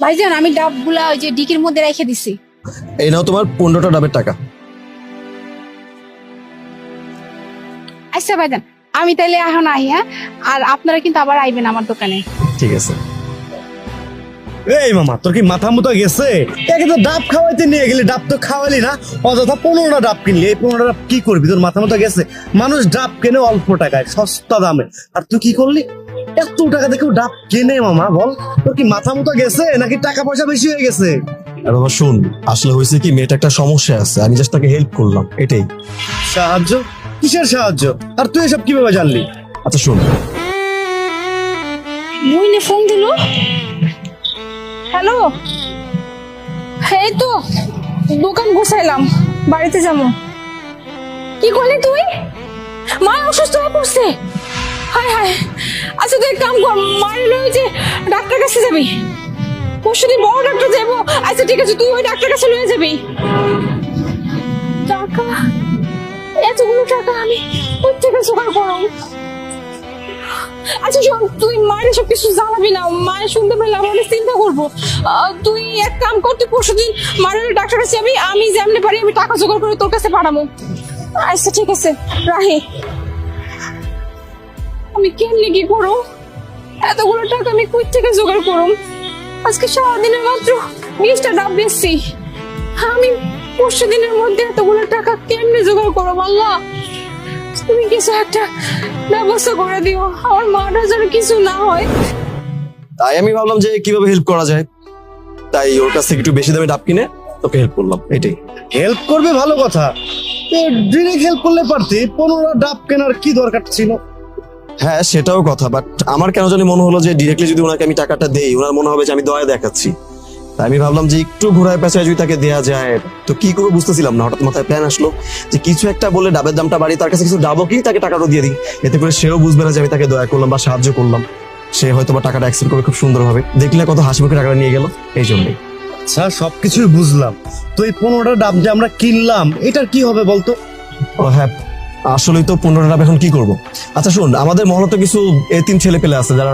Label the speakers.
Speaker 1: ভাইজান আমি ডাবগুলা ওই যে ডিকির মধ্যে রেখে দিছি।
Speaker 2: এই নাও তোমার 15টা ডাবের টাকা।
Speaker 1: আচ্ছা ভাইজান আমি তাইলে এখন আই, হ্যাঁ? আর আপনারা কিন্তু আবার আইবেন আমার দোকানে।
Speaker 2: ঠিক আছে।
Speaker 3: এই মামা, তোর কি মাথা মতো গেছে? একে তো ডাব খাওয়াইতে নিয়ে গেলি, ডাব তো খাওয়ালি না, অযথা 15টা ডাব কিনলি। এই 15টা ডাব কি করবি? তোর মাথা মতো গেছে? মানুষ ডাব কেনে অল্প টাকায়, সস্তা দামে, আর তুই কি করলি? এত টাকা দেখেও ডাব কেনে মামা, বল তোর কি মাথা মতো গেছে নাকি টাকা পয়সা বেশি হয়ে গেছে?
Speaker 2: আর বাবা শুন, আসলে হয়েছে কি, মেয়েটা একটা সমস্যা আছে, আমি জাস্ট তাকে হেল্প করলাম, এটাই।
Speaker 3: সাহায্য? কিসের সাহায্য? আর তুই এসব কিভাবে জানলি?
Speaker 2: আচ্ছা শুন,
Speaker 1: মুইনে ফোন দিল। হ্যালো, এই তো দোকান গুছাইলাম, বাড়িতে যাবো। কি করলি তুই? মা অসুস্থ হয়ে পড়ছে। হায় হায়। আচ্ছা তুই এক কাম কর, মায়ের লয়ে যে ডাক্তার কাছে যাবি, পরশুদিন বড় ডাক্তার যাবো। আচ্ছা ঠিক আছে, তুই ওই ডাক্তার কাছে লয়ে যাবি। টাকা, এতগুলো টাকা আমি কোথা থেকে জোগাড় করব? আচ্ছা শোন, তুই মায়ের সব কিছু জানাবি না, মায়ের শুনতে পেলে আমি অনেক চিন্তা করবো। তুই এক কাম কর, তুই পরশুদিন মায়ের ডাক্তার কাছে যাবি, আমি যেমনি পারি আমি টাকা জোগাড় করে তোর কাছে পাঠাবো। আচ্ছা ঠিক আছে, রাহি। আমি কেমনি কি করো? এতগুলো টাকা আমি কই থেকে জোগাড় করব? আজকে সারাদিনে মাত্র 20টা ডাব বেচছি, আমি পরশুদিনের মধ্যে এতগুলো টাকা কেমনে জোগাড় করবো? আল্লাহ তুমি কিছু একটা ব্যবস্থা করে দিও, আমার মাটা যেন কিছু না হয়।
Speaker 2: তাই আমি ভাবলাম যে কিভাবে হেল্প করা যায়, তাই ওর কাছ থেকে একটু বেশি দামে ডাব কিনে তোকে হেল্প করলাম, এটাই।
Speaker 3: হেল্প করবে ভালো কথা, ডিরেক্ট হেল্প করলে পারতি। 15টা ডাব কেনার কি দরকার ছিল?
Speaker 2: হ্যাঁ সেটাও কথা, বাট আমার কেন জানি মনে হলো যে ডিরেক্টলি যদি ওনাকে আমি টাকাটা দেই, ওনার মনে হবে যে আমি দয়া দেখাচ্ছি। তাই আমি ভাবলাম যে একটু ঘোরায় পেঁচায় যদি তাকে দেয়া যায়, তো কি করবো বুঝতেছিলাম না। হঠাৎ মাথায় প্ল্যান আসলো যে কিছু একটা বলে ডাবের দামটা বাড়ি, তার কাছে কিছু ডাবও কি তাকে টাকাটাও দিয়ে দিই, এতে করে সেও বুঝবে না যে আমি তাকে দয়া করলাম বা সাহায্য করলাম। সে হয়তো বা টাকাটা অ্যাকসেপ্ট করবে খুব সুন্দরভাবে, দেখলে কত হাসি মুখে টাকাটা নিয়ে গেল, এই জন্যই।
Speaker 3: আচ্ছা সবকিছুই বুঝলাম, তো এই 15টা ডাব যে আমরা কিনলাম এটার কি হবে বলতো?
Speaker 2: ও হ্যাঁ, আসলেই তো 15টা ডাব এখন কি করবো? আচ্ছা শোন, আমাদের মহল্লাতে কিছু এতিম ছেলে পেলে আছে যারা